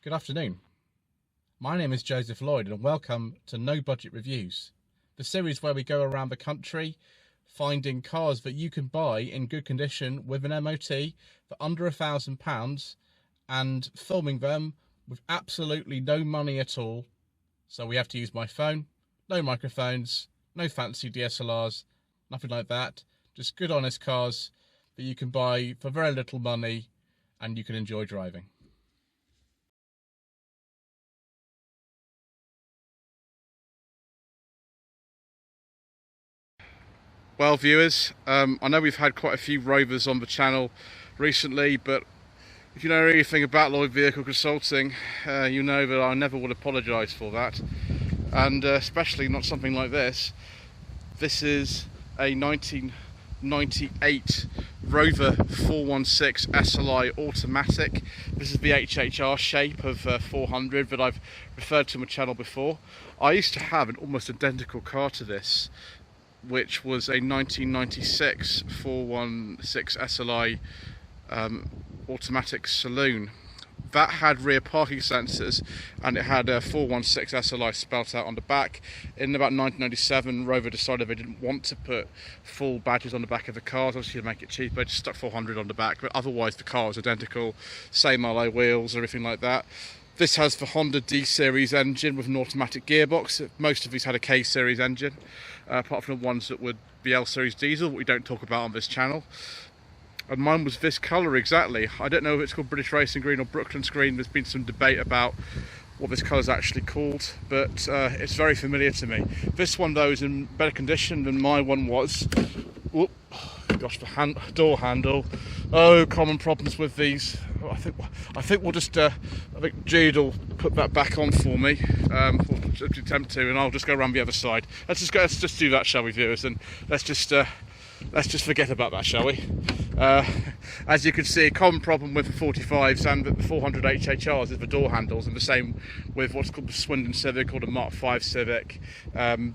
Good afternoon. My name is Joseph Lloyd and welcome to No Budget Reviews, the series where we go around the country finding cars that you can buy in good condition with an MOT for under £1,000 and filming them with absolutely no money at all. So we have to use my phone, no microphones, no fancy DSLRs, nothing like that. Just good honest cars that you can buy for very little money and you can enjoy driving. Well, viewers, I know we've had quite a few Rovers on the channel recently, but if you know anything about Lloyd Vehicle Consulting, you know that I never would apologise for that, and especially not something like this. This is a 1998 Rover 416 SLi Automatic. This is the HHR shape of 400 that I've referred to on my channel before. I used to have an almost identical car to this, which was a 1996 416 SLi Automatic Saloon. That had rear parking sensors and it had a 416 SLi spelt out on the back. In about 1997, Rover decided they didn't want to put full badges on the back of the cars, obviously to make it cheaper. They just stuck 400 on the back, but otherwise the car was identical, same alloy wheels, everything like that. This has the Honda D-Series engine with an automatic gearbox. Most of these had a K-Series engine, apart from the ones that would be L-Series diesel, which we don't talk about on this channel. And mine was this colour exactly. I don't know if it's called British Racing Green or Brooklands Green. There's been some debate about what this colour is actually called, but it's very familiar to me. This one though is in better condition than my one was. Whoop. Gosh, the door handle. Oh, common problems with these. I think we'll just. I think Jude will put that back on for me. We'll attempt to, and I'll just go around the other side. Let's just do that, shall we, viewers? And let's just forget about that, shall we? As you can see, a common problem with the 45s and the 400 HHRs is the door handles, and the same with what's called the Swindon Civic or the Mark V Civic.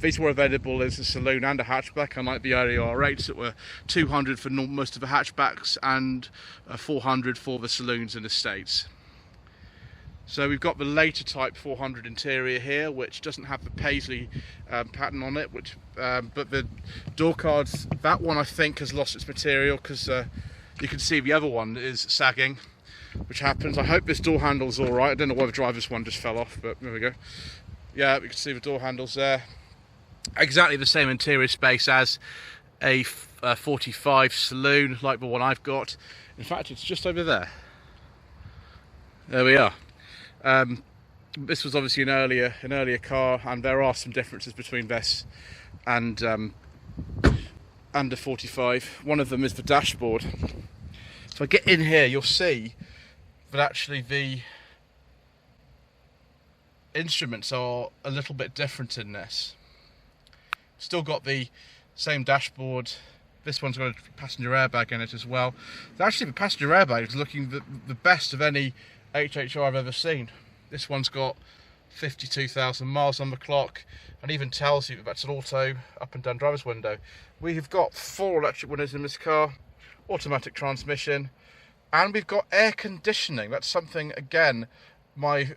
These were available as a saloon and a hatchback, unlike the early R8s that were 200 for most of the hatchbacks and 400 for the saloons in the States. So we've got the later type 400 interior here, which doesn't have the paisley pattern on it, but the door cards, that one I think has lost its material, because you can see the other one is sagging, which happens. I hope this door handle's all right. I don't know why the driver's one just fell off, but there we go. Yeah, we can see the door handles there. Exactly the same interior space as a 45 saloon, like the one I've got. In fact, it's just over there. There we are. This was obviously an earlier car, and there are some differences between this and the 45. One of them is the dashboard. So I get in here, you'll see that actually the instruments are a little bit different in this. Still got the same dashboard. This one's got a passenger airbag in it as well. Actually, the passenger airbag is looking the best of any HHR I've ever seen. This one's got 52,000 miles on the clock, and even tells you that that's an auto up and down driver's window. We have got 4 electric windows in this car, automatic transmission, and we've got air conditioning. That's something, again, my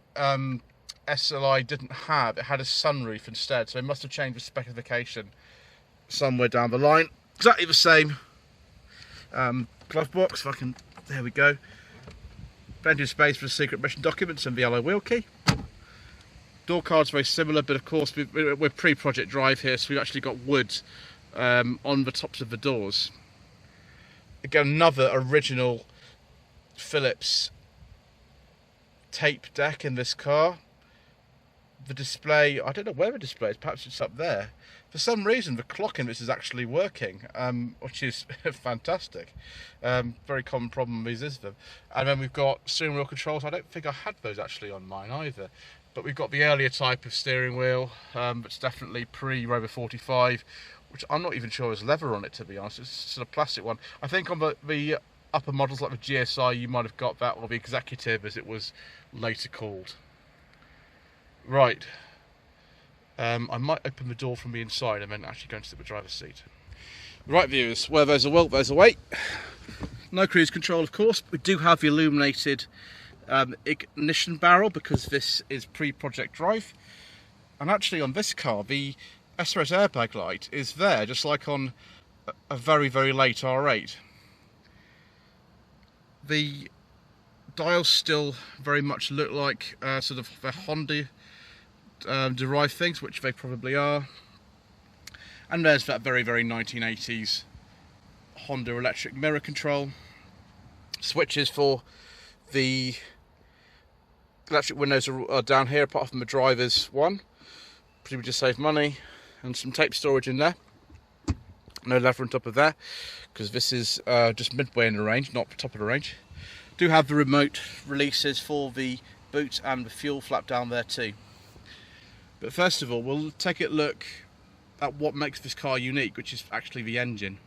SLi didn't have. It had a sunroof instead, so it must have changed the specification somewhere down the line. Exactly the same glove box, if I can, there we go. Plenty of space for the secret mission documents and the yellow wheel key. Door cards very similar, but of course we're pre-project drive here, so we've actually got wood on the tops of the doors. Again, another original Phillips tape deck in this car. The display, I don't know where the display is, perhaps it's up there. For some reason the clock in this is actually working, which is fantastic. Very common problem with these is them. And then we've got steering wheel controls. I don't think I had those actually on mine either. But we've got the earlier type of steering wheel, it's definitely pre-Rover 45, which I'm not even sure there's leather on it, to be honest. It's sort of plastic one. I think on the upper models like the GSI you might have got that, or the Executive as it was later called. Right. I might open the door from the inside and then actually go into the driver's seat. Right, viewers, where there's a will, there's a way. No cruise control, of course. We do have the illuminated ignition barrel, because this is pre-project drive. And actually on this car, the SRS airbag light is there, just like on a very, very late R8. The dials still very much look like sort of the Honda derived things, which they probably are. And there's that very, very 1980s Honda electric mirror control. Switches for the electric windows are down here, apart from the driver's one. Presumably just save money. And some tape storage in there. No leather on top of there, because this is just midway in the range, not top of the range. Do have the remote releases for the boot and the fuel flap down there too. But first of all, we'll take a look at what makes this car unique, which is actually the engine.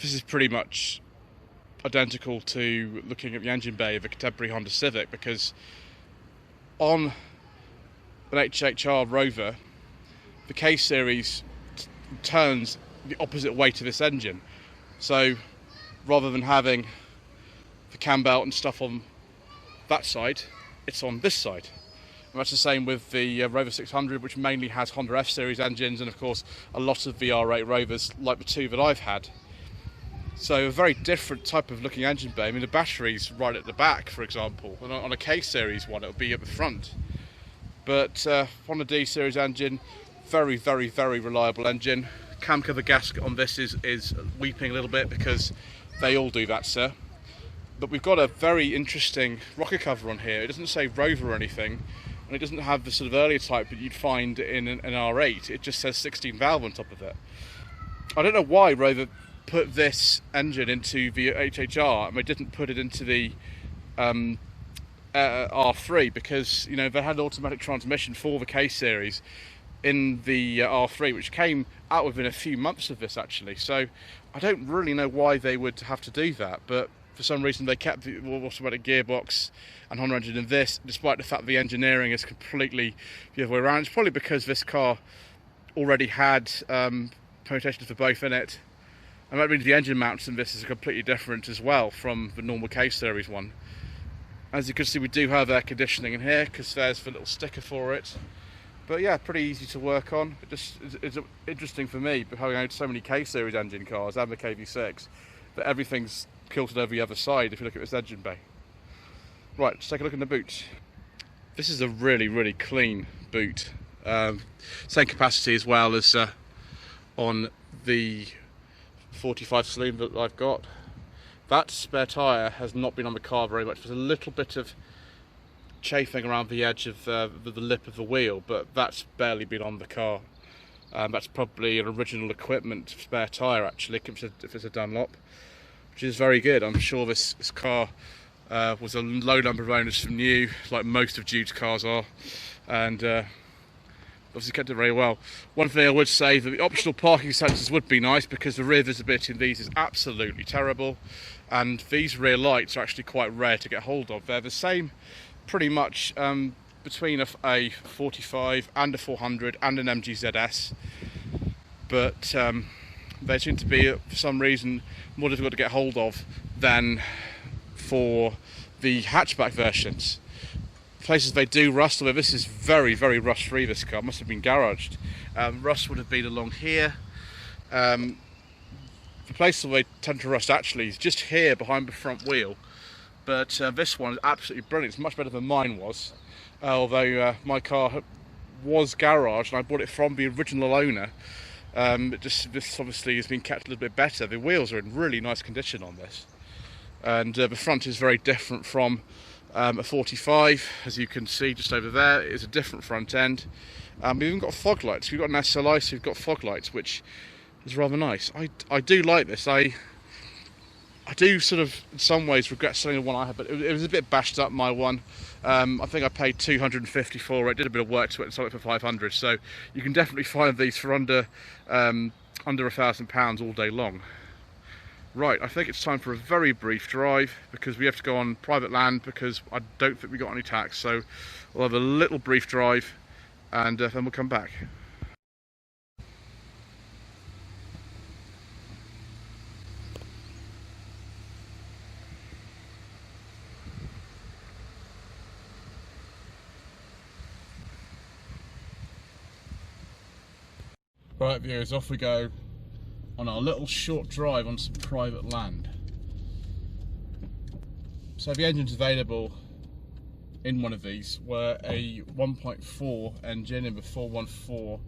This is pretty much identical to looking at the engine bay of a contemporary Honda Civic, because on an Hhr Rover, the K-Series turns the opposite way to this engine. So rather than having the cam belt and stuff on that side, it's on this side. And that's the same with the Rover 600, which mainly has Honda F-Series engines, and of course a lot of the R8 Rovers, like the two that I've had. So a very different type of looking engine bay. I mean, the battery's right at the back, for example, and on a K-Series one it'll be at the front. But on a D-Series engine, very, very, very reliable engine. Cam cover gasket on this is weeping a little bit, because they all do that, sir. But we've got a very interesting rocker cover on here. It doesn't say Rover or anything, and it doesn't have the sort of earlier type that you'd find in an R8. It just says 16 valve on top of it. I don't know why Rover put this engine into the HHR and they didn't put it into the R3, because, you know, they had automatic transmission for the K-Series in the R3, which came out within a few months of this actually. So I don't really know why they would have to do that, but for some reason they kept the automatic gearbox and Honda engine in this, despite the fact the engineering is completely the other way around. It's probably because this car already had permutations for both in it, and that means the engine mounts in this is completely different as well from the normal K-Series one. As you can see, we do have air conditioning in here, because there's the little sticker for it. But yeah, pretty easy to work on. It just it's interesting for me, having owned so many K-Series engine cars and the KV6, that everything's kilted over the other side if you look at this engine bay. Right, let's take a look in the boot. This is a really, really clean boot. Same capacity as well as on the 45 Saloon that I've got. That spare tyre has not been on the car very much. There's a little bit of chafing around the edge of the lip of the wheel, but that's barely been on the car. That's probably an original equipment spare tyre actually, if it's a Dunlop, which is very good. I'm sure this car was a low number of owners from new, like most of Jude's cars are, and obviously kept it very well. One thing I would say, that the optional parking sensors would be nice, because the rear visibility in these is absolutely terrible, and these rear lights are actually quite rare to get hold of. They're the same pretty much between a 45 and a 400 and an MGZS, but they seem to be, for some reason, more difficult to get hold of than for the hatchback versions. Places they do rust, although this is very, very rust free, this car must have been garaged. Rust would have been along here. The place where they tend to rust actually is just here behind the front wheel, but this one is absolutely brilliant. It's much better than mine was, although my car was garaged and I bought it from the original owner. This obviously has been kept a little bit better. The wheels are in really nice condition on this, and the front is very different from a 45, as you can see just over there. It's a different front end. We've even got fog lights. We've got an SLi, so we've got fog lights, which is rather nice. I do like this. I do sort of, in some ways, regret selling the one I had, but it was a bit bashed up, my one. I think I paid $250 for it, did a bit of work to it and sold it for $500, so you can definitely find these for under £1,000 all day long. Right, I think it's time for a very brief drive, because we have to go on private land, because I don't think we got any tax, so we'll have a little brief drive and then we'll come back. Right viewers, off we go on our little short drive on some private land. So the engines available in one of these were a 1.4 engine in the 414,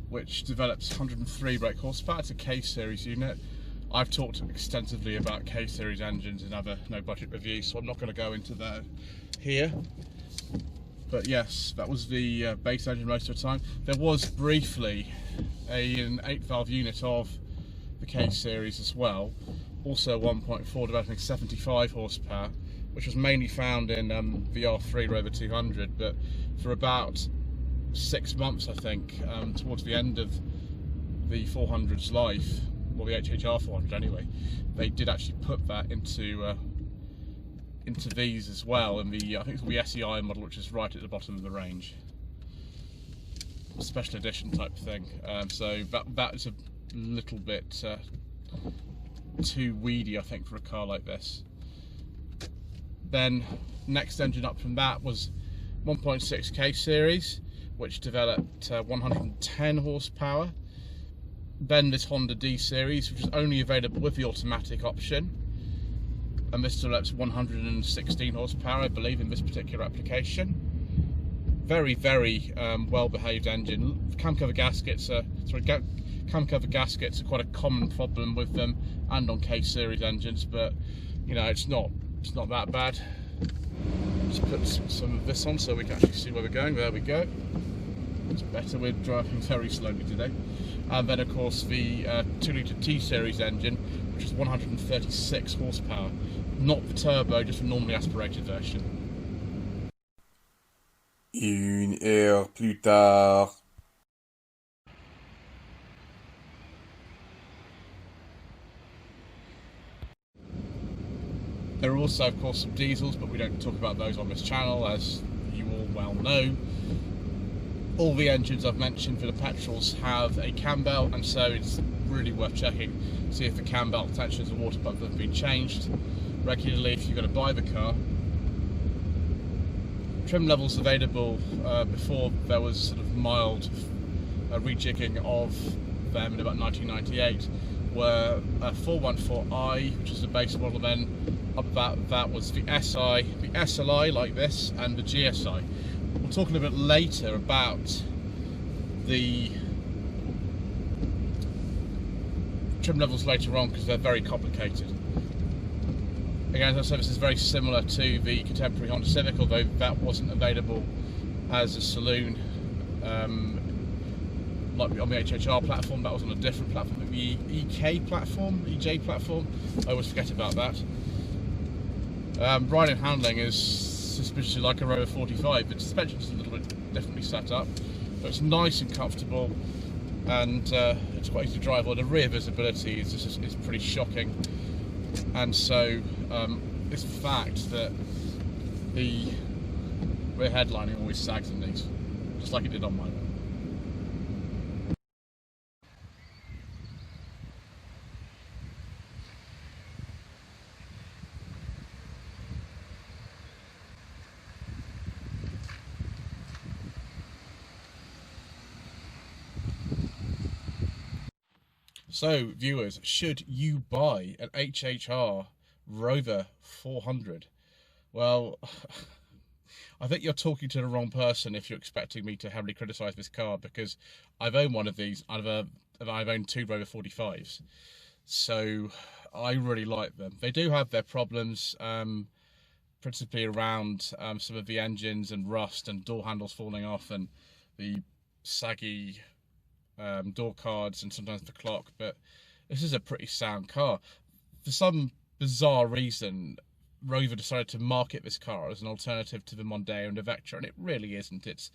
which develops 103 brake horsepower. It's a K-series unit. I've talked extensively about K-series engines in other no budget reviews, so I'm not going to go into that here. But yes, that was the base engine most of the time. There was briefly an 8-valve unit of the K-series as well, also 1.4, developing 75 horsepower, which was mainly found in the Hhr Rover 200, but for about 6 months, I think, towards the end of the 400's life, well, the Hhr 400 anyway, they did actually put that into these as well, in the I think it's the SLi model, which is right at the bottom of the range, special edition type thing. So that is a little bit too weedy, I think, for a car like this. Then next engine up from that was 1.6 K series, which developed 110 horsepower. Then this Honda D series, which is only available with the automatic option, and this develops 116 horsepower, I believe, in this particular application. Very, very well-behaved engine. Cam cover gaskets are quite a common problem with them, and on K series engines, but you know, it's not that bad. Just put some of this on so we can actually see where we're going. There we go. It's better. We're driving very slowly today. And then, of course, the 2-litre T series engine, which is 136 horsepower. Not the turbo, just a normally aspirated version. Une heure plus tard. There are also, of course, some diesels, but we don't talk about those on this channel, as you all well know. All the engines I've mentioned for the petrols have a cam belt, and so it's really worth checking, see if the cam belt tensions and water pump have been changed regularly if you're going to buy the car. Trim levels available before there was sort of mild rejigging of them in about 1998 were a 414i, which is the base model. Then up that was the SI, the SLi like this, and the GSI. We'll talk a little bit later about the trim levels later on, because they're very complicated. Again, as I said, this is very similar to the contemporary Honda Civic, although that wasn't available as a saloon like on the Hhr platform. That was on a different platform, the EJ platform. I always forget about that. Riding and handling is suspiciously like a Rover 45. The suspension's a little bit differently set up, but it's nice and comfortable, and it's quite easy to drive. Well, the rear visibility is pretty shocking, and so it's the fact that the rear headlining always sags in these, just like it did on mine. So, viewers, should you buy an Hhr Rover 400? Well, I think you're talking to the wrong person if you're expecting me to heavily criticise this car, because I've owned one of these. I've owned 2 Rover 45s, so I really like them. They do have their problems, principally around some of the engines and rust and door handles falling off and the saggy door cards and sometimes the clock, but this is a pretty sound car. For some bizarre reason, Rover decided to market this car as an alternative to the Mondeo and the Vectra, and it really isn't. It's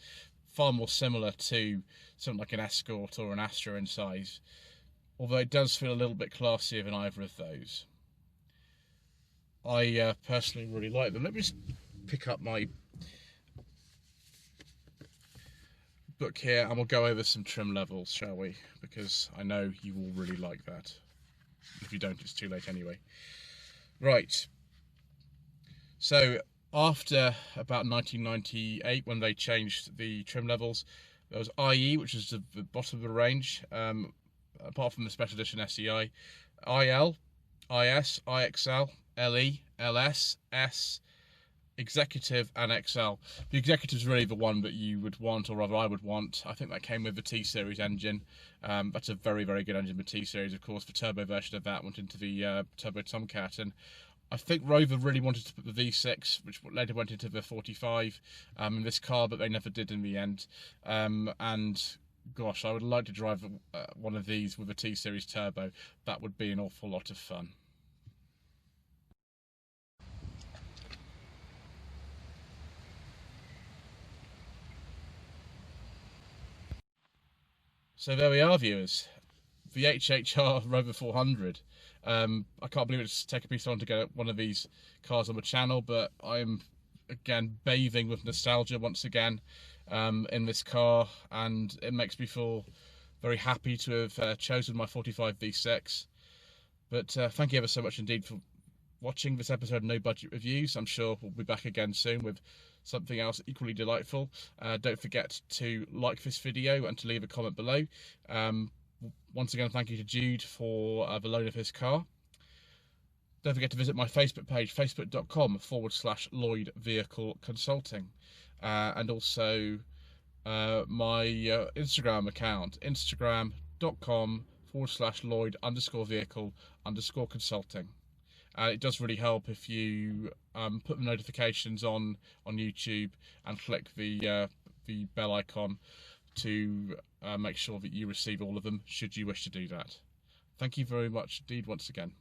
far more similar to something like an Escort or an Astra in size, although it does feel a little bit classier than either of those. I personally really like them. Let me just pick up my book here and we'll go over some trim levels, shall we? Because I know you will really like that. If you don't, it's too late anyway. Right. So after about 1998, when they changed the trim levels, There was IE, which is the bottom of the range, apart from the special edition SEI. IL, IS, IXL, LE, LS, S, Executive and XL. The Executive is really the one that you would want, or rather I would want. I think that came with the T-Series engine. That's a very, very good engine, the T-Series. Of course, the turbo version of that went into the Turbo Tomcat, and I think Rover really wanted to put the V6, which later went into the 45, in this car, but they never did in the end. And gosh, I would like to drive one of these with a T-Series turbo. That would be an awful lot of fun. So there we are, viewers. The Hhr Rover 400. I can't believe it's taken me so long to get one of these cars on the channel, but I'm again bathing with nostalgia once again in this car, and it makes me feel very happy to have chosen my 45 V6. But thank you ever so much indeed for watching this episode of No Budget Reviews. I'm sure we'll be back again soon with something else equally delightful. Don't forget to like this video and to leave a comment below. Once again, thank you to Jude for the loan of his car. Don't forget to visit my Facebook page, facebook.com/Lloyd Vehicle Consulting, and also my Instagram account, instagram.com/Lloyd_Vehicle_Consulting. It does really help if you put the notifications on YouTube and click the bell icon to make sure that you receive all of them, should you wish to do that. Thank you very much indeed once again.